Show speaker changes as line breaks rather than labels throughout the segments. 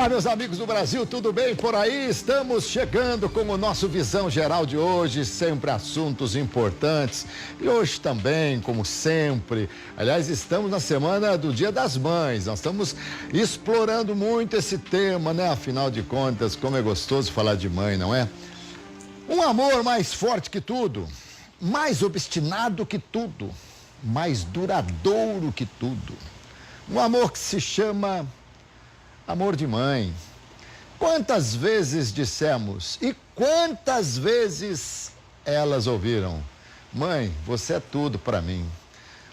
Olá, meus amigos do Brasil, tudo bem por aí? Estamos chegando com o nosso Visão Geral de hoje, sempre assuntos importantes. E hoje também, como sempre, aliás, estamos na semana do Dia das Mães. Nós estamos explorando muito esse tema, né? Afinal de contas, como é gostoso falar de mãe, não é? Um amor mais forte que tudo, mais obstinado que tudo, mais duradouro que tudo. Um amor que se chama amor de mãe. Quantas vezes dissemos e quantas vezes elas ouviram: mãe, você é tudo para mim.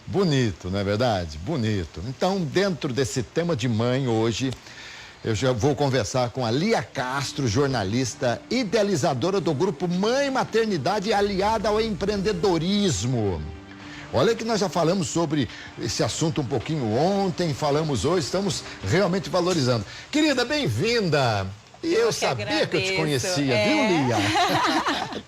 Bonito, não é verdade? Bonito. Então, dentro desse tema de mãe hoje, eu já vou conversar com a Lia Castro, jornalista, idealizadora do grupo Mãe Maternidade, aliada ao empreendedorismo. Olha que nós já falamos sobre esse assunto um pouquinho ontem, falamos hoje, estamos realmente valorizando. Querida, bem-vinda! E eu sabia que eu te conhecia, viu, Lia?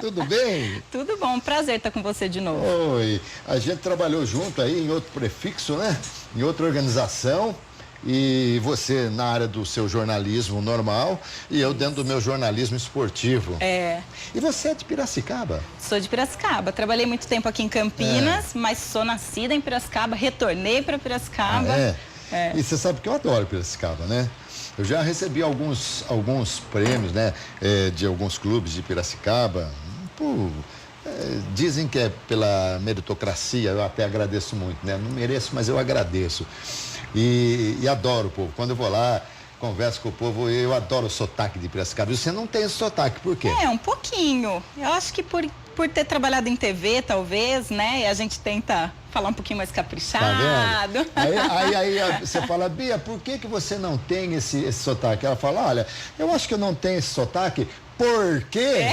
Tudo bem?
Tudo bom, prazer estar com você de novo.
Oi, a gente trabalhou junto aí em outro prefixo, né? Em outra organização. E você na área do seu jornalismo normal e eu dentro do meu jornalismo esportivo.
É.
E você é de Piracicaba?
Sou de Piracicaba. Trabalhei muito tempo aqui em Campinas, mas sou nascida em Piracicaba, retornei para Piracicaba.
E você sabe que eu adoro Piracicaba, né? Eu já recebi alguns prêmios, né? De alguns clubes de Piracicaba. Dizem que é pela meritocracia, eu até agradeço muito, né? Não mereço, mas eu agradeço. E adoro o povo. Quando eu vou lá, converso com o povo, eu adoro o sotaque de Piracicaba. E você não tem esse sotaque, por quê?
Um pouquinho. Eu acho que por ter trabalhado em TV, talvez, né? E a gente tenta falar um pouquinho mais caprichado.
Tá vendo? Aí você fala: Bia, por que você não tem esse sotaque? Ela fala: olha, eu acho que eu não tenho esse sotaque. Por quê?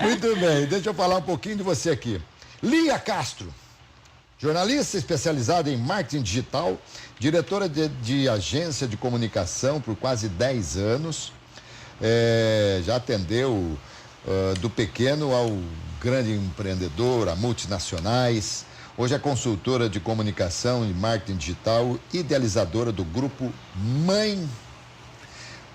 Muito bem, deixa eu falar um pouquinho de você aqui. Lia Castro, jornalista especializada em marketing digital, diretora de agência de comunicação por quase 10 anos, já atendeu do pequeno ao grande empreendedor, a multinacionais. Hoje é consultora de comunicação e marketing digital, idealizadora do grupo Mãe,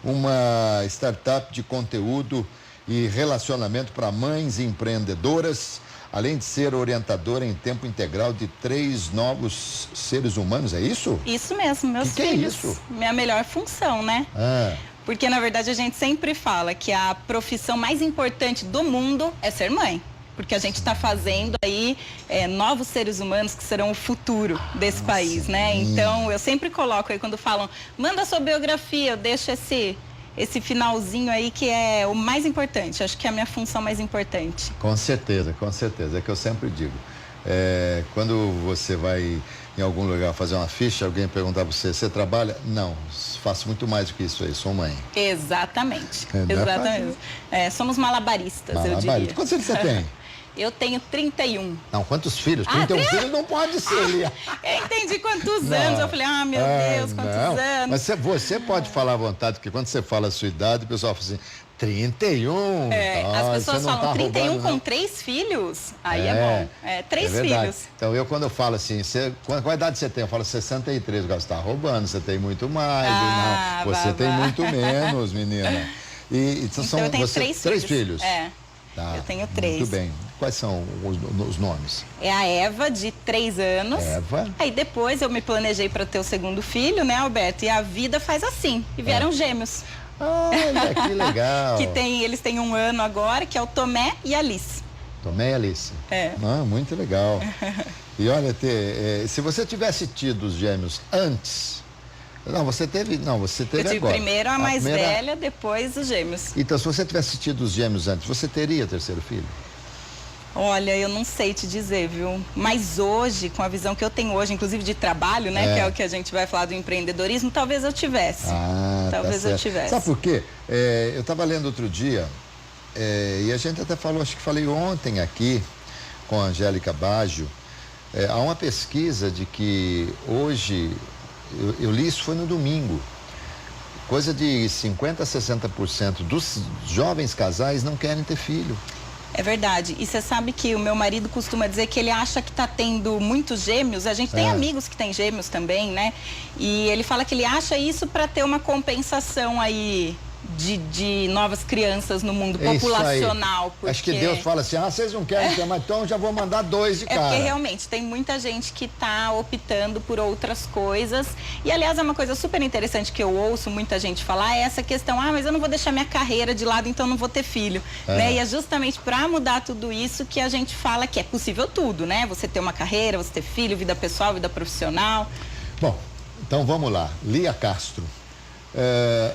uma startup de conteúdo e relacionamento para mães empreendedoras, além de ser orientadora em tempo integral de 3 novos seres humanos, é isso?
Isso mesmo, meus filhos.
Que é isso?
Minha melhor função, né? Porque, na verdade, a gente sempre fala que a profissão mais importante do mundo é ser mãe. Porque a gente está fazendo aí novos seres humanos que serão o futuro desse país, né? Então, eu sempre coloco aí, quando falam, manda a sua biografia, eu deixo esse finalzinho aí que é o mais importante. Acho que é a minha função mais importante.
Com certeza, com certeza. É que eu sempre digo. Quando você vai em algum lugar fazer uma ficha, alguém perguntar pra você trabalha? Não, faço muito mais do que isso aí, sou mãe.
Exatamente. Exatamente. Somos malabaristas, eu diria.
Quantos anos você tem?
Eu tenho 31.
Não, quantos filhos? 31 filhos não pode ser, Lia.
Eu entendi quantos anos. Eu falei, meu Deus, quantos anos.
Mas você pode falar à vontade, porque quando você fala a sua idade, o pessoal fala assim, 31.
As pessoas falam 31
roubando,
com
não.
3 filhos? Aí é bom. 3 filhos.
Então, quando eu falo assim, qual idade você tem? Eu falo 63. Você está roubando, você tem muito mais. Não, você tem muito menos, menina.
Então eu tenho 3 filhos.
Tá,
eu tenho 3.
Muito bem. Quais são os nomes?
É a Eva, de 3 anos.
Eva.
Aí depois eu me planejei para ter o segundo filho, né, Alberto? E a vida faz assim. E vieram gêmeos.
Olha, que legal.
Eles têm 1 ano agora, que é o Tomé e a Alice.
Tomé e Alice. Muito legal. E olha, se você tivesse tido os gêmeos antes... você teve
eu tive
agora.
Primeiro a mais velha, depois os gêmeos.
Então, se você tivesse tido os gêmeos antes, você teria terceiro filho?
Olha, eu não sei te dizer, viu? Mas hoje, com a visão que eu tenho hoje, inclusive de trabalho, né? Que é o que a gente vai falar do empreendedorismo, talvez eu tivesse. Talvez eu tivesse.
Sabe por quê? Eu estava lendo outro dia, e a gente até falou, acho que falei ontem aqui, com a Angélica Baggio, há uma pesquisa de que hoje, eu li isso foi no domingo, coisa de 50% a 60% dos jovens casais não querem ter filho.
É verdade. E você sabe que o meu marido costuma dizer que ele acha que tá tendo muitos gêmeos. A gente tem amigos que têm gêmeos também, né? E ele fala que ele acha isso para ter uma compensação aí de novas crianças no mundo populacional.
Porque... Acho que Deus fala assim, vocês não querem ter, mas então já vou mandar 2 de cara.
Porque realmente tem muita gente que está optando por outras coisas. E aliás, é uma coisa super interessante que eu ouço muita gente falar, é essa questão, mas eu não vou deixar minha carreira de lado, então não vou ter filho. Né? E é justamente para mudar tudo isso que a gente fala que é possível tudo, né? Você ter uma carreira, você ter filho, vida pessoal, vida profissional.
Bom, então vamos lá. Lia Castro.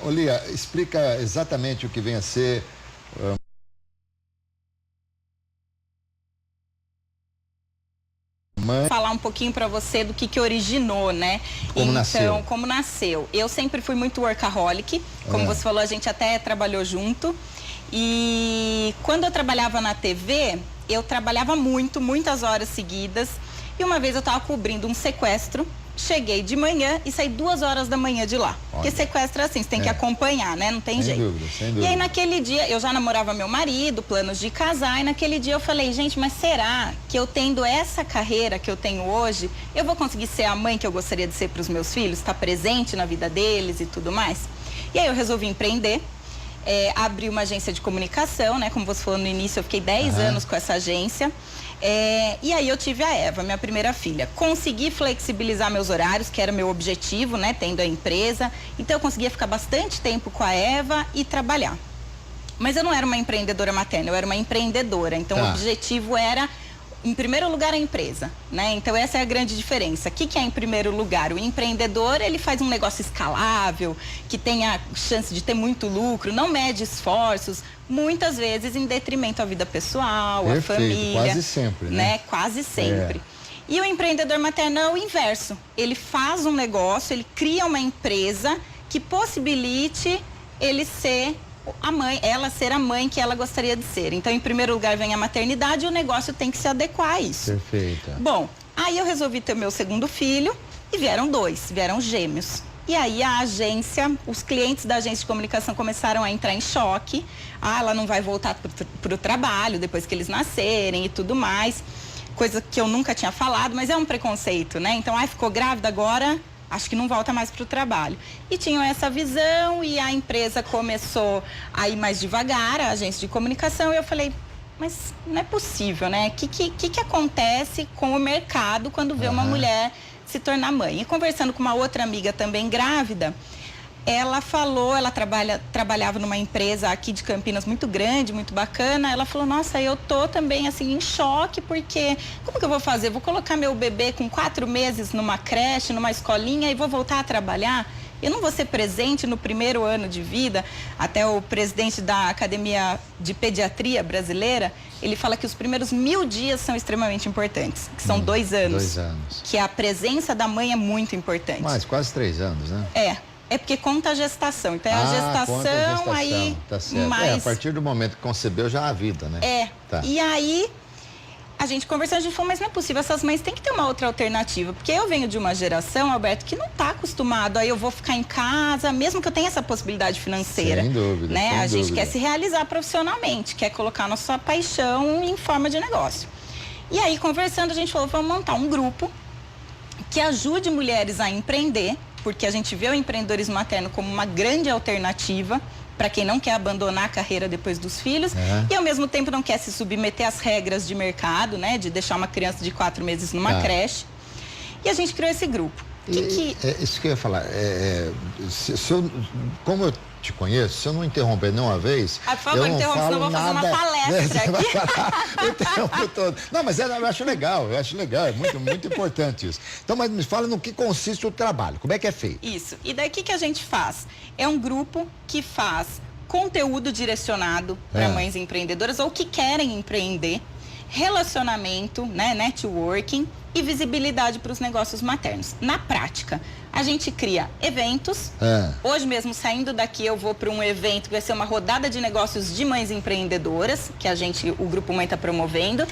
Lia, explica exatamente o que vem a ser
falar um pouquinho para você do que originou, né? Como nasceu. Eu sempre fui muito workaholic, como você falou, a gente até trabalhou junto. E quando eu trabalhava na TV, eu trabalhava muitas horas seguidas. E uma vez eu estava cobrindo um sequestro. Cheguei de manhã e saí 2 horas da manhã de lá. Olha. Porque sequestro é assim, você tem que acompanhar, né? Não tem jeito.
Sem dúvida.
E aí naquele dia, eu já namorava meu marido, planos de casar, e naquele dia eu falei, gente, mas será que eu tendo essa carreira que eu tenho hoje, eu vou conseguir ser a mãe que eu gostaria de ser para os meus filhos, estar presente na vida deles e tudo mais? E aí eu resolvi empreender. Abri uma agência de comunicação, né? Como você falou no início, eu fiquei 10 anos com essa agência. E aí eu tive a Eva, minha primeira filha. Consegui flexibilizar meus horários, que era meu objetivo, né? Tendo a empresa. Então eu conseguia ficar bastante tempo com a Eva e trabalhar. Mas eu não era uma empreendedora materna, eu era uma empreendedora. Então o objetivo era, em primeiro lugar, a empresa, né? Então essa é a grande diferença. O que é em primeiro lugar? O empreendedor, ele faz um negócio escalável, que tenha chance de ter muito lucro, não mede esforços, muitas vezes em detrimento à vida pessoal, à família.
Quase sempre, né?
Quase sempre. E o empreendedor materno é o inverso. Ele faz um negócio, ele cria uma empresa que possibilite ele ser a mãe, ela ser a mãe que ela gostaria de ser. Então, em primeiro lugar, vem a maternidade e o negócio tem que se adequar a isso.
Perfeito.
Bom, aí eu resolvi ter o meu segundo filho e vieram 2, vieram gêmeos. E aí a agência, os clientes da agência de comunicação começaram a entrar em choque. Ela não vai voltar para o trabalho depois que eles nascerem e tudo mais. Coisa que eu nunca tinha falado, mas é um preconceito, né? Então, ficou grávida agora, acho que não volta mais para o trabalho. E tinham essa visão e a empresa começou a ir mais devagar, a agência de comunicação, e eu falei, mas não é possível, né? O que acontece com o mercado quando vê uma mulher se tornar mãe? E conversando com uma outra amiga também grávida, ela falou, ela trabalhava numa empresa aqui de Campinas muito grande, muito bacana. Ela falou, nossa, eu tô também assim em choque, porque como que eu vou fazer? Vou colocar meu bebê com 4 meses numa creche, numa escolinha e vou voltar a trabalhar? Eu não vou ser presente no primeiro ano de vida. Até o presidente da Academia de Pediatria Brasileira, ele fala que os primeiros 1000 dias são extremamente importantes, que são 2 anos.
2 anos.
Que a presença da mãe é muito importante.
Mas quase 3 anos, né?
É porque conta a gestação. Então é a gestação, aí...
Tá certo. A partir do momento que concebeu, já há vida, né?
E aí, a gente conversando, a gente falou, mas não é possível, essas mães têm que ter uma outra alternativa. Porque eu venho de uma geração, Alberto, que não está acostumado. Aí eu vou ficar em casa, mesmo que eu tenha essa possibilidade financeira.
Sem dúvida.
Né? A gente quer se realizar profissionalmente, quer colocar nossa paixão em forma de negócio. E aí, conversando, a gente falou, vamos montar um grupo que ajude mulheres a empreender, porque a gente vê o empreendedorismo materno como uma grande alternativa para quem não quer abandonar a carreira depois dos filhos e, ao mesmo tempo, não quer se submeter às regras de mercado, né? De deixar uma criança de 4 meses numa creche. E a gente criou esse grupo.
Isso que eu ia falar. Como eu te conheço, se eu não interromper nenhuma vez,
por favor, interrompa, senão eu vou fazer uma palestra aqui.
O tempo todo. Não, mas eu acho legal, é muito importante isso. Então, mas me fala no que consiste o trabalho, como é que é feito?
Isso, e daí o que a gente faz? É um grupo que faz conteúdo direcionado para mães empreendedoras ou que querem empreender, relacionamento, né, networking e visibilidade para os negócios maternos. Na prática, a gente cria eventos. Hoje mesmo, saindo daqui, eu vou para um evento que vai ser uma rodada de negócios de mães empreendedoras, que o Grupo Mãe está promovendo.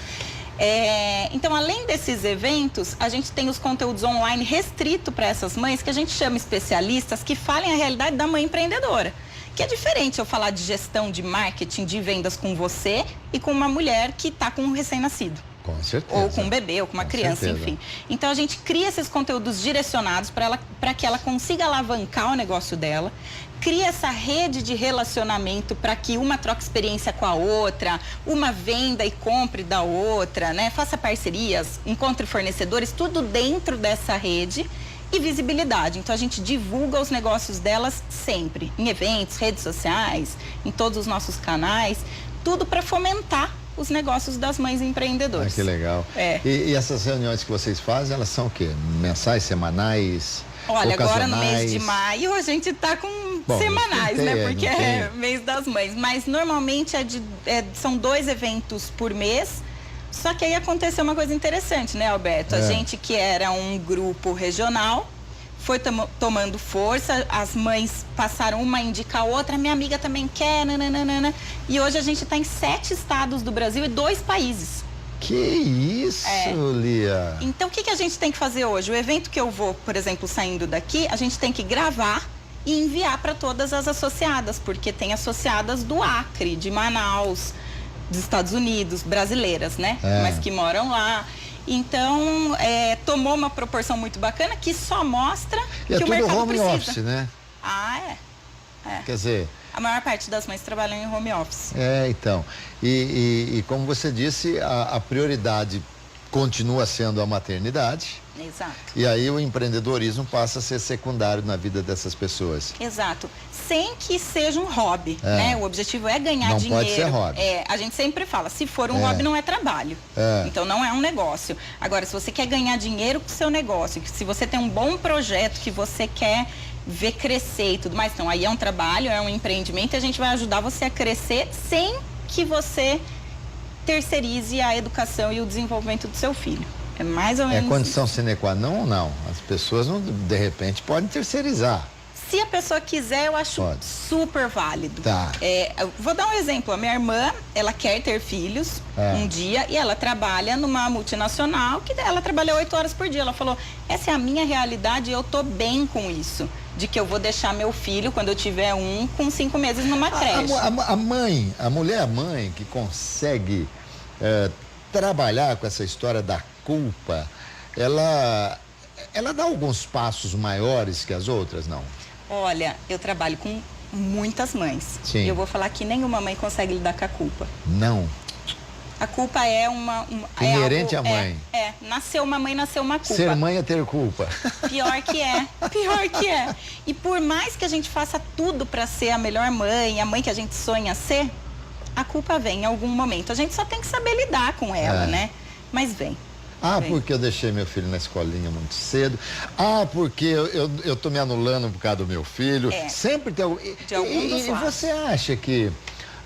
Então, além desses eventos, a gente tem os conteúdos online restrito para essas mães, que a gente chama especialistas, que falem a realidade da mãe empreendedora. Que é diferente eu falar de gestão, de marketing, de vendas com você e com uma mulher que está com um recém-nascido.
Com certeza.
Ou com um bebê, ou com uma criança, enfim. Então a gente cria esses conteúdos direcionados para que ela consiga alavancar o negócio dela, cria essa rede de relacionamento para que uma troque experiência com a outra, uma venda e compre da outra, né? Faça parcerias, encontre fornecedores, tudo dentro dessa rede e visibilidade. Então a gente divulga os negócios delas sempre, em eventos, redes sociais, em todos os nossos canais, tudo para fomentar os negócios das mães empreendedoras.
Que legal. E essas reuniões que vocês fazem, elas são o quê? Mensais, semanais?
Olha, agora no mês de maio a gente tá com semanais, né? Porque é mês das mães. Mas normalmente são 2 eventos por mês. Só que aí aconteceu uma coisa interessante, né, Alberto? A gente que era um grupo regional foi tomando força, as mães passaram uma a indicar a outra, minha amiga também quer, nananana. E hoje a gente está em 7 estados do Brasil e 2 países.
Que isso, Lia!
Então, o que a gente tem que fazer hoje? O evento que eu vou, por exemplo, saindo daqui, a gente tem que gravar e enviar para todas as associadas, porque tem associadas do Acre, de Manaus, dos Estados Unidos, brasileiras, né? Mas que moram lá. Então, tomou uma proporção muito bacana que só mostra que o mercado
home
precisa.
Office, né? Quer dizer...
A maior parte das mães trabalham em home office.
Então. E como você disse, a prioridade continua sendo a maternidade.
Exato.
E aí o empreendedorismo passa a ser secundário na vida dessas pessoas.
Exato. Sem que seja um hobby, né? O objetivo é ganhar dinheiro. Não
pode ser hobby.
A gente sempre fala, se for um hobby não é trabalho. Então não é um negócio. Agora, se você quer ganhar dinheiro com o seu negócio, se você tem um bom projeto que você quer ver crescer e tudo mais, então aí é um trabalho, é um empreendimento e a gente vai ajudar você a crescer sem que você terceirize a educação e o desenvolvimento do seu filho. É mais ou menos.
É condição sine qua non ou não? As pessoas, não, de repente, podem terceirizar.
Se a pessoa quiser, eu acho super válido.
Tá.
Eu vou dar um exemplo. A minha irmã, ela quer ter filhos um dia e ela trabalha numa multinacional que ela trabalha 8 horas por dia. Ela falou, essa é a minha realidade e eu tô bem com isso. De que eu vou deixar meu filho, quando eu tiver com 5 meses numa creche.
A mulher mãe que consegue trabalhar com essa história da culpa, ela dá alguns passos maiores que as outras, não?
Olha, eu trabalho com muitas mães.
Sim.
Eu vou falar que nenhuma mãe consegue lidar com a culpa.
Não.
A culpa é
inerente à mãe.
Nasceu uma mãe, nasceu uma culpa.
Ser mãe é ter culpa.
Pior que é. E por mais que a gente faça tudo para ser a melhor mãe, a mãe que a gente sonha ser, a culpa vem em algum momento. A gente só tem que saber lidar com ela, né? Mas vem.
Porque eu deixei meu filho na escolinha muito cedo. Porque eu tô me anulando por causa do meu filho. Sempre tem algum...
De algum dos lados.
E você acha que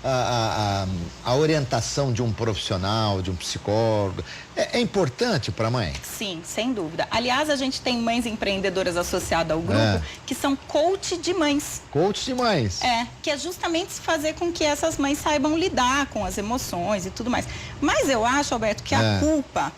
a orientação de um profissional, de um psicólogo, é importante para a mãe?
Sim, sem dúvida. Aliás, a gente tem mães empreendedoras associadas ao grupo que são coach de mães.
Coach de mães.
Que é justamente fazer com que essas mães saibam lidar com as emoções e tudo mais. Mas eu acho, Alberto, que a culpa,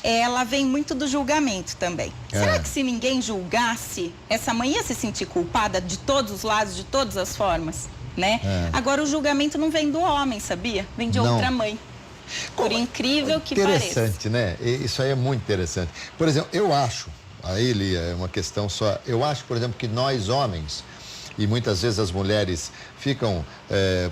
ela vem muito do julgamento também. Será que se ninguém julgasse, essa mãe ia se sentir culpada de todos os lados, de todas as formas? Né? Agora o julgamento não vem do homem, sabia? Vem de outra mãe. Por incrível que pareça.
Interessante, né? Isso aí é muito interessante. Por exemplo, eu acho, aí Lia, é uma questão só, eu acho, por exemplo, que nós homens, e muitas vezes as mulheres ficam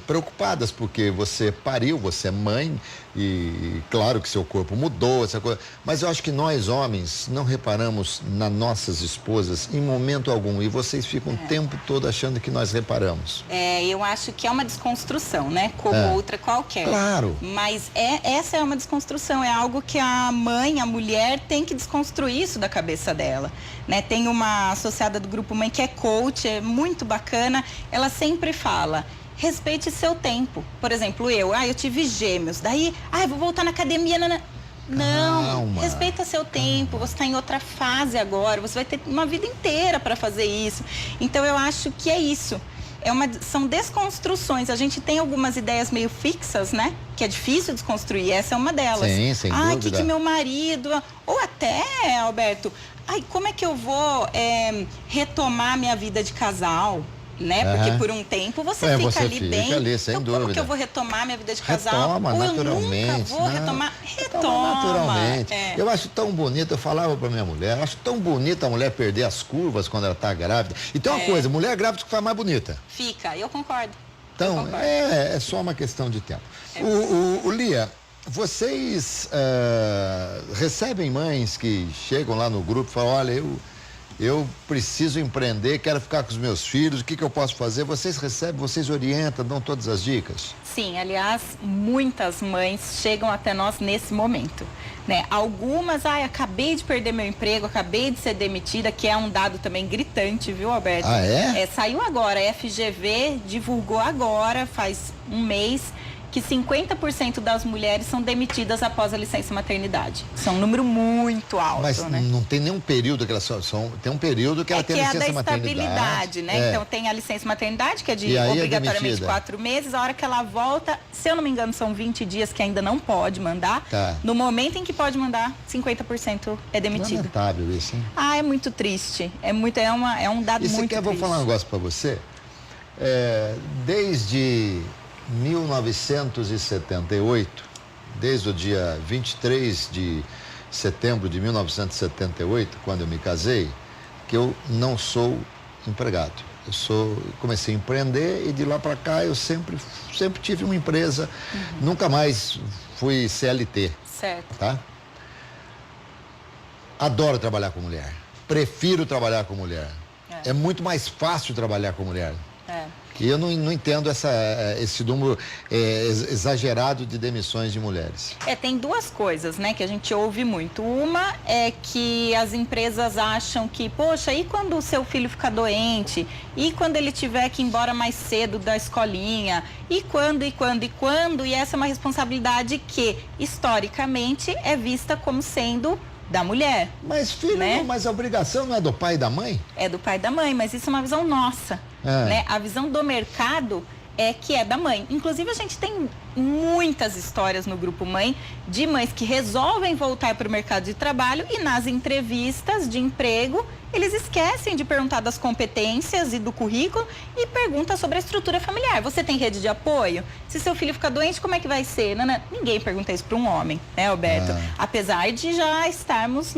preocupadas porque você pariu, você é mãe e claro que seu corpo mudou, essa coisa, mas eu acho que nós homens não reparamos nas nossas esposas em momento algum e vocês ficam o tempo todo achando que nós reparamos.
Eu acho que é uma desconstrução, né? Como outra qualquer.
Claro.
Mas essa é uma desconstrução, é algo que a mãe, a mulher tem que desconstruir isso da cabeça dela, né? Tem uma associada do Grupo Mãe que é coach, é muito bacana, ela sempre fala, respeite seu tempo. Por exemplo, eu tive gêmeos, daí, eu vou voltar na academia, Não, respeita seu tempo, você está em outra fase agora, você vai ter uma vida inteira para fazer isso. Então eu acho que é isso. São desconstruções. A gente tem algumas ideias meio fixas, né? Que é difícil desconstruir, essa é uma delas.
Sim, sem dúvida.
Que meu marido... Ou até, Alberto, como é que eu vou retomar minha vida de casal? né? Porque por um tempo você fica ali bem.
Ali, sem
então,
dúvida.
como que eu vou retomar minha vida de casal?
Retoma, naturalmente.
Eu nunca vou retomar. Retoma.
Naturalmente. Eu acho tão bonito, eu falava pra minha mulher, eu acho tão bonito a mulher perder as curvas quando ela tá grávida. E tem uma coisa, mulher grávida fica mais bonita.
Fica, eu concordo.
Então, é só uma questão de tempo. Lia, vocês recebem mães que chegam lá no grupo e falam, olha, eu preciso empreender, quero ficar com os meus filhos, o que eu posso fazer? Vocês recebem, vocês orientam, dão todas as dicas?
Sim, aliás, muitas mães chegam até nós nesse momento, né? Algumas, acabei de perder meu emprego, acabei de ser demitida, que é um dado também gritante, viu, Alberto?
Ah, é?
Saiu agora, a FGV divulgou agora, faz um mês, que 50% das mulheres são demitidas após a licença maternidade. Isso é um número muito alto,
mas
né?
Não tem nenhum período que elas tem um período que ela tem licença maternidade.
Que é a da estabilidade, né? Então tem a licença maternidade, que é de obrigatoriamente 4 meses. A hora que ela volta, se eu não me engano, são 20 dias que ainda não pode mandar.
Tá.
No momento em que pode mandar, 50% é demitido.
Lamentável isso, hein?
É muito triste. É um dado muito triste.
Vou falar um negócio pra você. Desde 1978, desde o dia 23 de setembro de 1978, quando eu me casei, que eu não sou empregado. Comecei a empreender e de lá para cá eu sempre tive uma empresa, nunca mais fui CLT.
Certo.
Tá? Adoro trabalhar com mulher, prefiro trabalhar com mulher. É muito mais fácil trabalhar com mulher. E eu não entendo esse número exagerado de demissões de mulheres.
Tem duas coisas, né, que a gente ouve muito. Uma é que as empresas acham que, poxa, e quando o seu filho ficar doente? E quando ele tiver que ir embora mais cedo da escolinha? E quando? E essa é uma responsabilidade que, historicamente, é vista como sendo da mulher.
Mas, filho, né? Mas a obrigação não é do pai e da mãe?
É do pai e da mãe, mas isso é uma visão nossa. Né? A visão do mercado é que é da mãe. Inclusive, a gente tem muitas histórias no Grupo Mãe de mães que resolvem voltar para o mercado de trabalho e nas entrevistas de emprego eles esquecem de perguntar das competências e do currículo e perguntam sobre a estrutura familiar. Você tem rede de apoio? Se seu filho ficar doente, como é que vai ser? Ninguém pergunta isso para um homem, né, Alberto? Apesar de já estarmos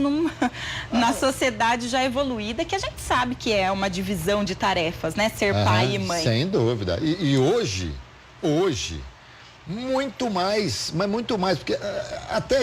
na sociedade já evoluída, que a gente sabe que é uma divisão de tarefas, né? Ser pai e mãe.
Sem dúvida. E hoje, muito mais, mas muito mais, porque até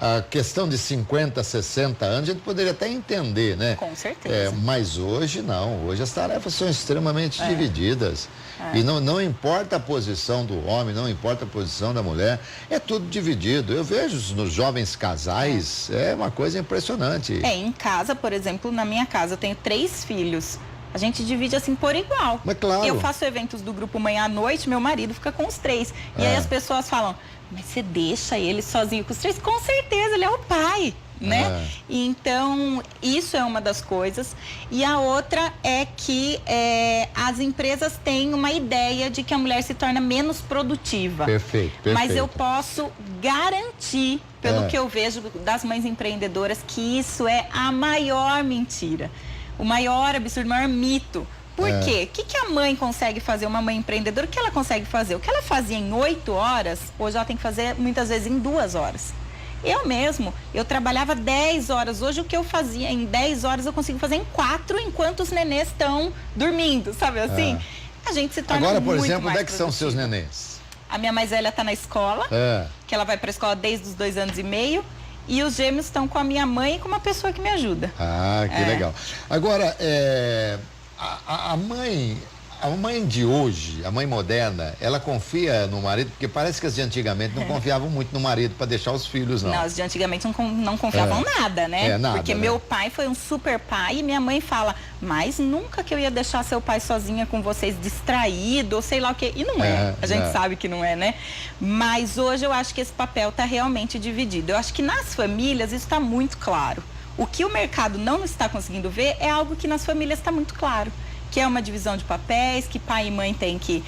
a questão de 50, 60 anos, a gente poderia até entender, né?
Com certeza.
Mas hoje não, hoje as tarefas são extremamente divididas. E não importa a posição do homem, não importa a posição da mulher, é tudo dividido. Eu vejo nos jovens casais, é uma coisa impressionante.
Em casa, por exemplo, na minha casa eu tenho 3 filhos. A gente divide assim por igual.
Mas claro.
Eu faço eventos do Grupo Mãe à noite, meu marido fica com os 3. E aí as pessoas falam, mas você deixa ele sozinho com os 3? Com certeza, ele é o pai, né? Então, isso é uma das coisas. E a outra é que as empresas têm uma ideia de que a mulher se torna menos produtiva.
Perfeito.
Mas eu posso garantir, pelo que eu vejo das mães empreendedoras, que isso é a maior mentira. O maior absurdo, o maior mito. Por quê? O que a mãe consegue fazer, uma mãe empreendedora? O que ela consegue fazer? O que ela fazia em 8 horas, hoje ela tem que fazer muitas vezes em 2 horas. Eu trabalhava 10 horas. Hoje o que eu fazia em 10 horas eu consigo fazer em 4 enquanto os nenês estão dormindo, sabe assim? A gente se torna
Agora, por
muito
exemplo,
mais
onde é que são seus nenês?
A minha mais velha está na escola, que ela vai para a escola desde os 2 anos e meio. E os gêmeos estão com a minha mãe e com uma pessoa que me ajuda.
Que legal. Agora, a mãe de hoje, a mãe moderna, ela confia no marido, porque parece que as de antigamente não confiavam muito no marido para deixar os filhos, não.
Não, as de antigamente não confiavam nada, né?
Nada,
porque meu pai foi um super pai e minha mãe fala, mas nunca que eu ia deixar seu pai sozinha com vocês, distraído, ou sei lá o quê. E não é. A gente sabe que não é, né? Mas hoje eu acho que esse papel está realmente dividido. Eu acho que nas famílias isso está muito claro. O que o mercado não está conseguindo ver é algo que nas famílias está muito claro. Que é uma divisão de papéis, que pai e mãe têm que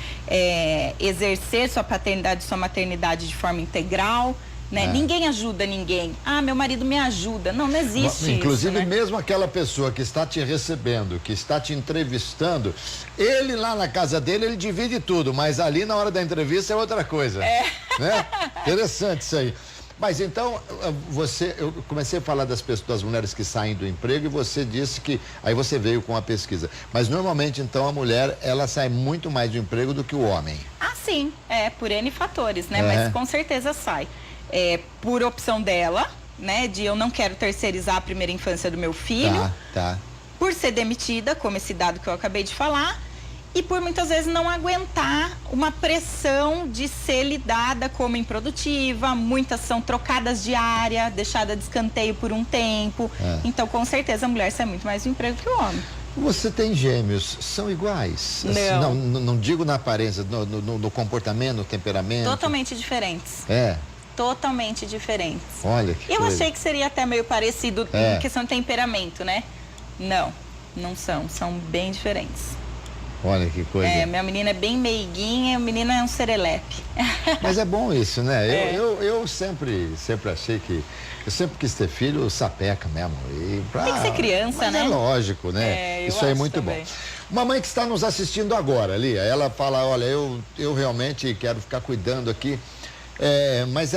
exercer sua paternidade e sua maternidade de forma integral, né? Ninguém ajuda ninguém. Ah, meu marido me ajuda. Não existe
Inclusive,
isso, né?
mesmo aquela pessoa que está te recebendo, que está te entrevistando, ele lá na casa dele, ele divide tudo, mas ali na hora da entrevista é outra coisa. Né? Interessante isso aí. Mas então, eu comecei a falar das mulheres que saem do emprego e você disse que, aí você veio com a pesquisa. Mas normalmente, então, a mulher, ela sai muito mais do emprego do que o homem.
Ah, sim, por N fatores, né? Mas com certeza sai. Por opção dela, né? De eu não quero terceirizar a primeira infância do meu filho.
Tá.
Por ser demitida, como esse dado que eu acabei de falar. E por muitas vezes não aguentar uma pressão de ser lidada como improdutiva, muitas são trocadas de área, deixada de escanteio por um tempo. Então, com certeza, a mulher sai muito mais do emprego que o homem.
Você tem gêmeos, são iguais?
Não.
Não digo na aparência, no comportamento, no temperamento?
Totalmente diferentes. Totalmente diferentes.
Olha que
Eu achei que seria até meio parecido em questão de temperamento, né? Não são bem diferentes.
Olha que coisa.
Minha menina é bem meiguinha, o menino é um serelepe.
Mas é bom isso, né? Eu sempre achei que... Eu sempre quis ter filho sapeca mesmo.
Tem que ser criança, né?
É lógico, né? Isso aí é muito bom. Uma mãe que está nos assistindo agora, Lia, ela fala, olha, eu realmente quero ficar cuidando aqui. Mas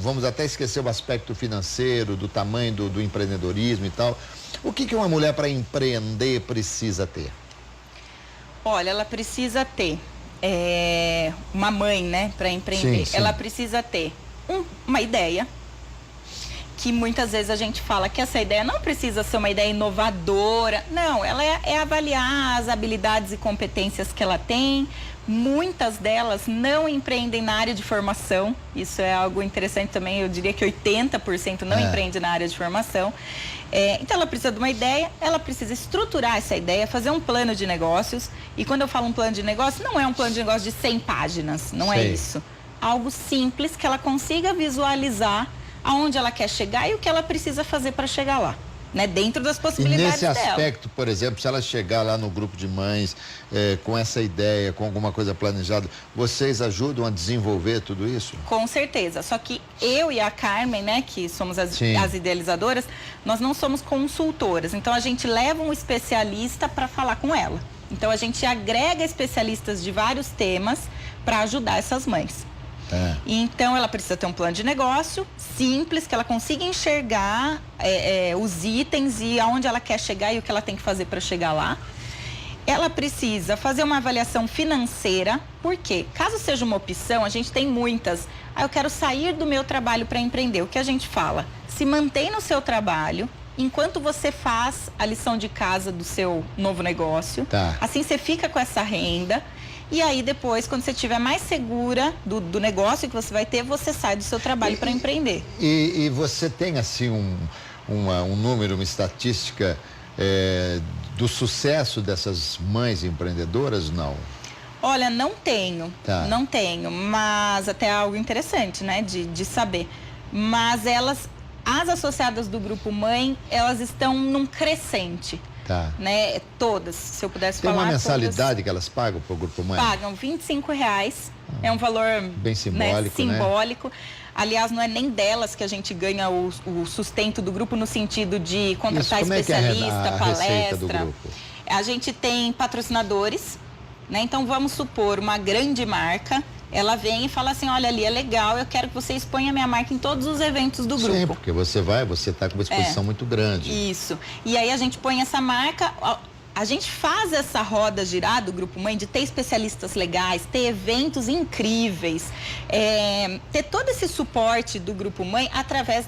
vamos até esquecer o aspecto financeiro, do tamanho do empreendedorismo e tal. O que uma mulher para empreender precisa ter?
Olha, ela precisa ter uma mãe, né, para empreender.
Sim.
Ela precisa ter uma ideia, que muitas vezes a gente fala que essa ideia não precisa ser uma ideia inovadora. Não, ela é avaliar as habilidades e competências que ela tem. Muitas delas não empreendem na área de formação. Isso é algo interessante também. Eu diria que 80% não empreende na área de formação. Então, ela precisa de uma ideia, ela precisa estruturar essa ideia, fazer um plano de negócios. E quando eu falo um plano de negócio, não é um plano de negócio de 100 páginas, não é isso. Algo simples que ela consiga visualizar aonde ela quer chegar e o que ela precisa fazer para chegar lá, né? Dentro das possibilidades dela.
E nesse aspecto, por exemplo, se ela chegar lá no grupo de mães com essa ideia, com alguma coisa planejada, vocês ajudam a desenvolver tudo isso? Com
certeza, só que eu e a Carmen, né, que somos as idealizadoras, nós não somos consultoras, então a gente leva um especialista para falar com ela. Então a gente agrega especialistas de vários temas para ajudar essas mães. Então ela precisa ter um plano de negócio simples, que ela consiga enxergar os itens e aonde ela quer chegar e o que ela tem que fazer para chegar lá. Ela precisa fazer uma avaliação financeira, porque caso seja uma opção, a gente tem muitas. Eu quero sair do meu trabalho para empreender. O que a gente fala? Se mantém no seu trabalho enquanto você faz a lição de casa do seu novo negócio. Assim você fica com essa renda. E aí depois, quando você estiver mais segura do negócio que você vai ter, você sai do seu trabalho para empreender.
E você tem assim um número, uma estatística do sucesso dessas mães empreendedoras? Não.
Olha, não tenho, mas até é algo interessante, né, de saber. Mas as associadas do Grupo Mãe, elas estão num crescente. Né? Todas, se eu pudesse falar.
Tem uma mensalidade que elas pagam para o Grupo Mãe?
Pagam R$25. É um valor
bem simbólico,
né? Simbólico. Aliás, não é nem delas que a gente ganha o sustento do grupo no sentido de contratar especialista, palestra. A gente tem patrocinadores, né? Então vamos supor uma grande marca. Ela vem e fala assim, olha ali, é legal, eu quero que você exponha a minha marca em todos os eventos do grupo.
Sim, porque você está com uma exposição muito grande.
Isso. E aí a gente põe essa marca, a gente faz essa roda girar do Grupo Mãe de ter especialistas legais, ter eventos incríveis, ter todo esse suporte do Grupo Mãe através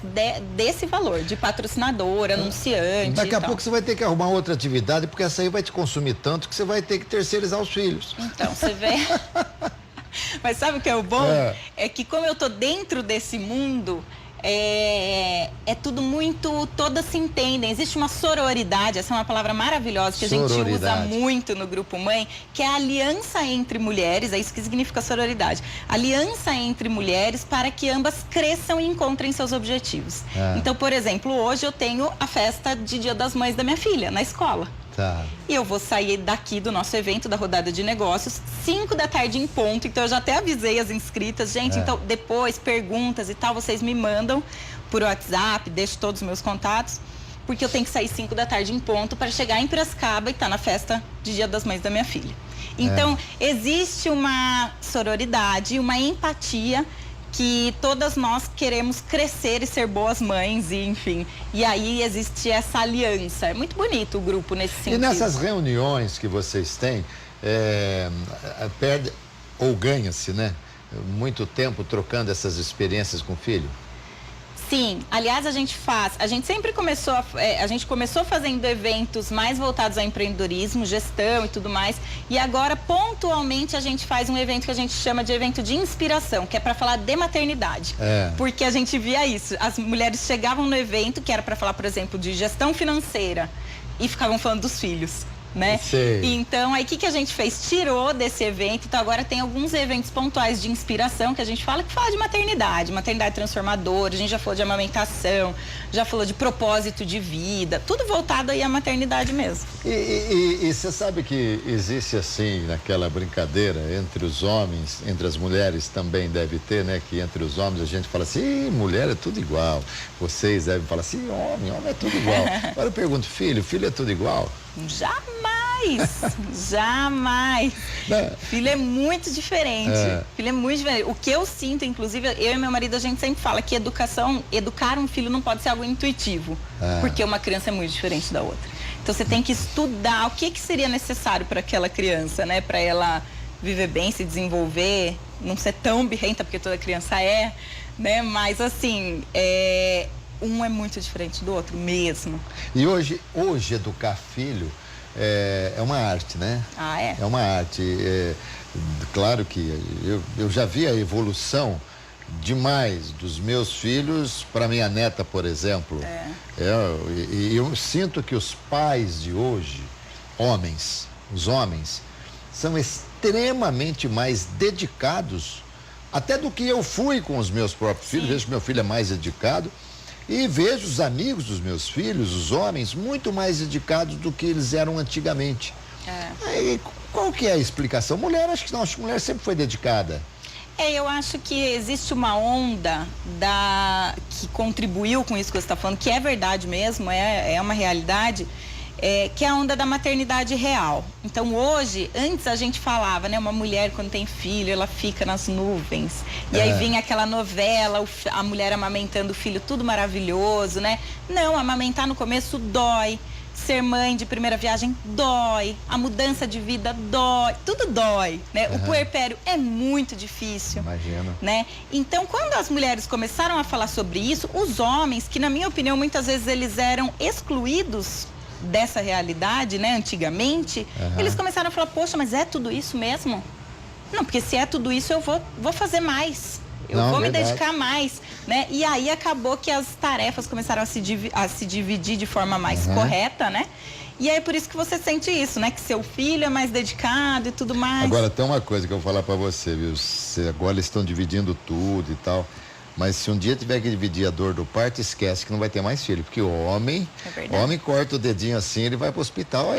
desse valor, de patrocinador, anunciante.
Daqui a pouco você vai ter que arrumar outra atividade, porque essa aí vai te consumir tanto que você vai ter que terceirizar os filhos.
Então, você vê... Mas sabe o que é o bom? É que como eu tô dentro desse mundo, tudo muito, todas se entendem. Existe uma sororidade, essa é uma palavra maravilhosa que a gente usa muito no Grupo Mãe, que é a aliança entre mulheres, é isso que significa sororidade. Aliança entre mulheres para que ambas cresçam e encontrem seus objetivos. Então, por exemplo, hoje eu tenho a festa de Dia das Mães da minha filha, na escola.
Tá.
E eu vou sair daqui do nosso evento, da rodada de negócios, 5 da tarde em ponto. Então eu já até avisei as inscritas, gente, então depois, perguntas e tal, vocês me mandam por WhatsApp, deixo todos os meus contatos, porque eu tenho que sair 5 da tarde em ponto para chegar em Piracicaba e estar na festa de Dia das Mães da minha filha. Então, existe uma sororidade, uma empatia que todas nós queremos crescer e ser boas mães, e enfim. E aí existe essa aliança. É muito bonito o grupo nesse sentido.
E nessas reuniões que vocês têm, perde ou ganha-se, né? Muito tempo trocando essas experiências com o filho?
Sim, aliás, a gente sempre começou, a gente começou fazendo eventos mais voltados ao empreendedorismo, gestão e tudo mais, e agora pontualmente a gente faz um evento que a gente chama de evento de inspiração, que é para falar de maternidade, porque a gente via isso, as mulheres chegavam no evento que era para falar, por exemplo, de gestão financeira e ficavam falando dos filhos. Né? Então, aí o que a gente fez? Tirou desse evento, então agora tem alguns eventos pontuais de inspiração que a gente fala de maternidade transformadora, a gente já falou de amamentação, já falou de propósito de vida, tudo voltado aí à maternidade mesmo.
E você sabe que existe assim, naquela brincadeira entre os homens, entre as mulheres também deve ter, né? Que entre os homens a gente fala assim, mulher é tudo igual. Vocês devem falar assim, homem é tudo igual. Agora eu pergunto, filho é tudo igual?
Jamais. Filho é muito diferente. Filho é muito diferente. O que eu sinto, inclusive, eu e meu marido, a gente sempre fala que educar um filho não pode ser algo intuitivo, porque uma criança é muito diferente da outra. Então você tem que estudar o que seria necessário para aquela criança, né? Para ela viver bem, se desenvolver, não ser tão birrenta, porque toda criança né? Mas assim, um é muito diferente do outro mesmo.
E hoje educar filho é uma arte, né? É uma arte. Claro que eu já vi a evolução demais dos meus filhos para minha neta, por exemplo. E eu sinto que os pais de hoje, os homens, são extremamente mais dedicados até do que eu fui com os meus próprios filhos. Vejo que meu filho é mais dedicado. E vejo os amigos dos meus filhos, os homens, muito mais dedicados do que eles eram antigamente. Aí, qual que é a explicação? Acho que a mulher sempre foi dedicada.
Eu acho que existe uma onda que contribuiu com isso que você está falando, que é verdade mesmo, é uma realidade, que é a onda da maternidade real. Então hoje, antes a gente falava, né, uma mulher quando tem filho, ela fica nas nuvens. E aí vinha aquela novela, a mulher amamentando o filho, tudo maravilhoso, né? Não, amamentar no começo dói. Ser mãe de primeira viagem dói, a mudança de vida dói, tudo dói, né? O puerpério é muito difícil.
Imagino.
Né? Então, quando as mulheres começaram a falar sobre isso, os homens, que na minha opinião muitas vezes eles eram excluídos dessa realidade, né, antigamente, eles começaram a falar, poxa, mas é tudo isso mesmo? Não, porque se é tudo isso eu vou fazer mais. Eu vou me dedicar mais, né? E aí acabou que as tarefas começaram a se dividir de forma mais correta, né? E aí por isso que você sente isso, né? Que seu filho é mais dedicado e tudo mais.
Agora tem uma coisa que eu vou falar pra você, viu? Agora eles estão dividindo tudo e tal. Mas se um dia tiver que dividir a dor do parto, esquece que não vai ter mais filho. Porque o homem corta o dedinho assim, ele vai pro hospital,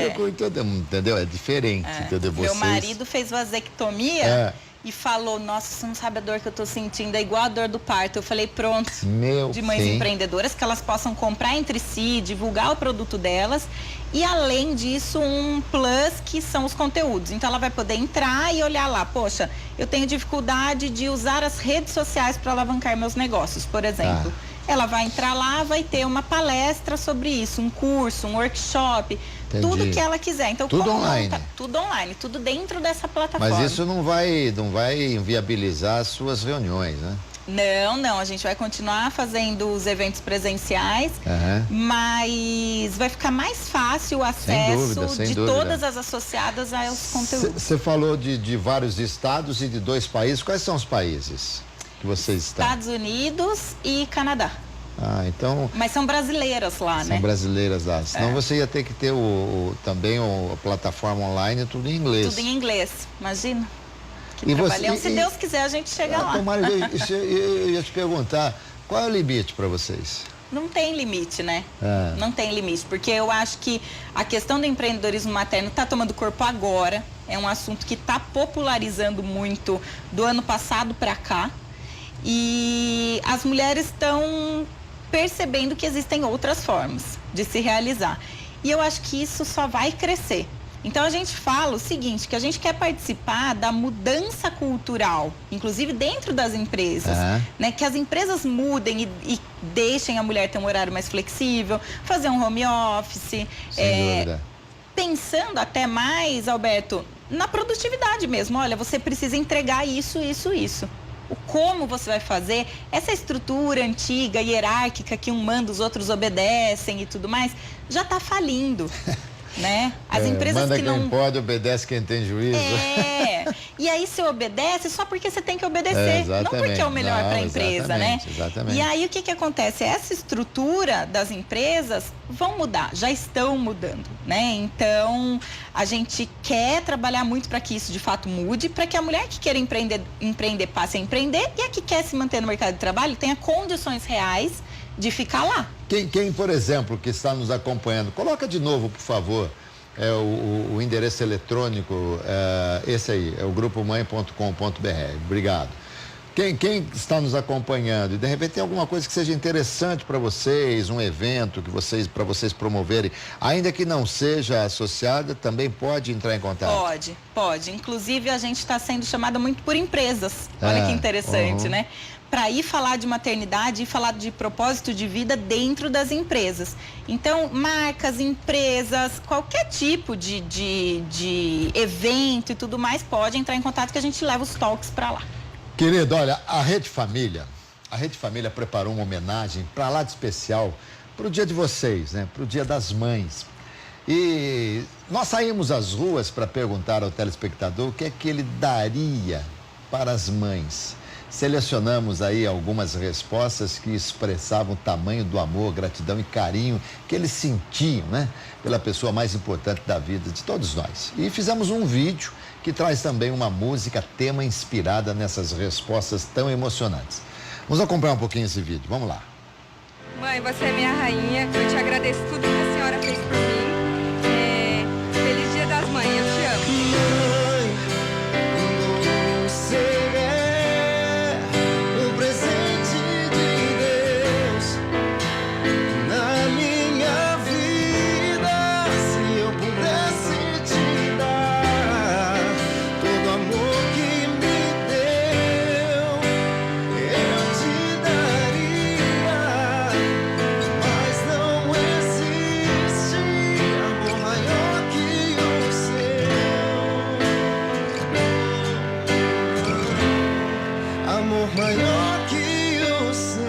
entendeu? É diferente, entendeu?
Meu marido fez vasectomia e falou, nossa, você não sabe a dor que eu tô sentindo, é igual a dor do parto. Eu falei, pronto, de mães empreendedoras, que elas possam comprar entre si, divulgar o produto delas. E além disso, um plus que são os conteúdos. Então ela vai poder entrar e olhar lá, poxa, eu tenho dificuldade de usar as redes sociais para alavancar meus negócios, por exemplo. Ela vai entrar lá, vai ter uma palestra sobre isso, um curso, um workshop, tudo que ela quiser. Então,
tudo online.
Tudo online, tudo dentro dessa plataforma.
Mas isso não vai inviabilizar as suas reuniões, né?
Não, a gente vai continuar fazendo os eventos presenciais, mas vai ficar mais fácil o acesso de todas as associadas aos conteúdos.
Você falou de vários estados e de 2 países. Quais são os países que vocês estão?
Estados Unidos e Canadá.
Então...
Mas são brasileiras lá, né?
São brasileiras lá. Senão você ia ter que ter também a plataforma online, tudo em inglês.
Tudo em inglês, imagina. Se Deus quiser, a gente chega lá.
Tomara, eu ia te perguntar, qual é o limite para vocês?
Não tem limite, né? Não tem limite, porque eu acho que a questão do empreendedorismo materno está tomando corpo agora, é um assunto que está popularizando muito do ano passado para cá, e as mulheres estão percebendo que existem outras formas de se realizar. E eu acho que isso só vai crescer. Então a gente fala o seguinte, que a gente quer participar da mudança cultural, inclusive dentro das empresas, né? Que as empresas mudem e deixem a mulher ter um horário mais flexível, fazer um home office.
Sem dúvida.
Pensando até mais, Alberto, na produtividade mesmo. Olha, você precisa entregar isso, isso, isso. O como você vai fazer, essa estrutura antiga, hierárquica, que um manda, os outros obedecem e tudo mais, já está falindo. Né? As empresas
manda
que
quem
não
pode, obedece quem tem juízo.
E aí você obedece só porque você tem que obedecer, não porque é o melhor para a empresa, né?
Exatamente.
E aí o que acontece? Essa estrutura das empresas vão mudar, já estão mudando, né? Então a gente quer trabalhar muito para que isso de fato mude, para que a mulher que queira empreender passe a empreender, e a que quer se manter no mercado de trabalho tenha condições reais de ficar lá.
Quem, por exemplo, que está nos acompanhando, coloca de novo, por favor, o endereço eletrônico, esse aí, é o grupomãe.com.br. Obrigado. Quem está nos acompanhando e de repente tem alguma coisa que seja interessante para vocês, um evento que para vocês promoverem, ainda que não seja associada, também pode entrar em contato?
Pode. Inclusive a gente está sendo chamada muito por empresas. Olha que interessante, né? Para ir falar de maternidade e falar de propósito de vida dentro das empresas. Então, marcas, empresas, qualquer tipo de evento e tudo mais, pode entrar em contato que a gente leva os talks para lá.
Querido, olha, a Rede Família preparou uma homenagem para lá de especial para o dia de vocês, né? Para o Dia das Mães. E nós saímos às ruas para perguntar ao telespectador o que é que ele daria para as mães. Selecionamos aí algumas respostas que expressavam o tamanho do amor, gratidão e carinho que eles sentiam, né? Pela pessoa mais importante da vida de todos nós. E fizemos um vídeo que traz também uma música tema inspirada nessas respostas tão emocionantes. Vamos acompanhar um pouquinho esse vídeo, vamos lá.
Mãe, você é minha rainha, eu te agradeço tudo que a senhora fez por mim. Feliz Dia das Mães, eu te amo.
Maior que o seu.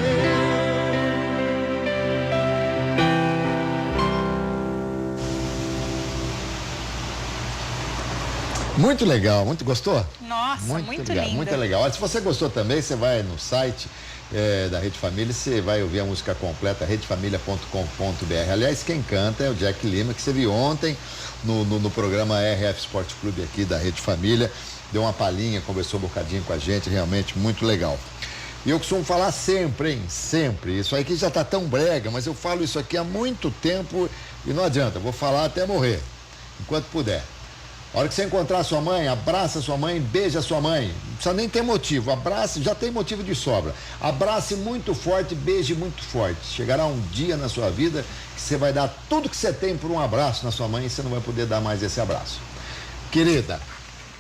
Muito legal, gostou?
Nossa, muito
legal,
lindo.
muito legal. Olha, se você gostou também, você vai no site da Rede Família, você vai ouvir a música completa, redefamilia.com.br. Aliás, quem canta é o Jack Lima, que você viu ontem no programa RF Sport Clube aqui da Rede Família. Deu uma palhinha, conversou um bocadinho com a gente, realmente muito legal. E eu costumo falar sempre, hein? Sempre. Isso aqui já tá tão brega, mas eu falo isso aqui há muito tempo e não adianta, eu vou falar até morrer, enquanto puder. A hora que você encontrar a sua mãe, abraça a sua mãe, beija a sua mãe. Não precisa nem ter motivo, abrace, já tem motivo de sobra. Abrace muito forte, beije muito forte. Chegará um dia na sua vida que você vai dar tudo que você tem por um abraço na sua mãe e você não vai poder dar mais esse abraço. Querida,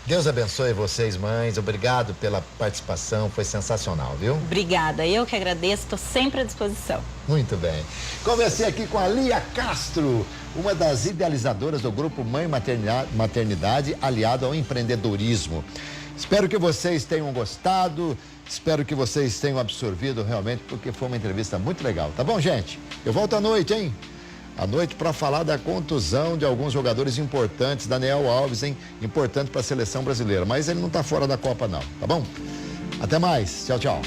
Deus abençoe vocês, mães. Obrigado pela participação, foi sensacional, viu?
Obrigada, eu que agradeço, estou sempre à disposição.
Muito bem. Conversei aqui com a Lia Castro, uma das idealizadoras do grupo Mãe Maternidade, aliado ao empreendedorismo. Espero que vocês tenham gostado, espero que vocês tenham absorvido realmente, porque foi uma entrevista muito legal. Tá bom, gente? Eu volto à noite, hein? À noite para falar da contusão de alguns jogadores importantes, Daniel Alves, hein? Importante para a seleção brasileira, mas ele não está fora da Copa não, tá bom? Até mais, tchau, tchau.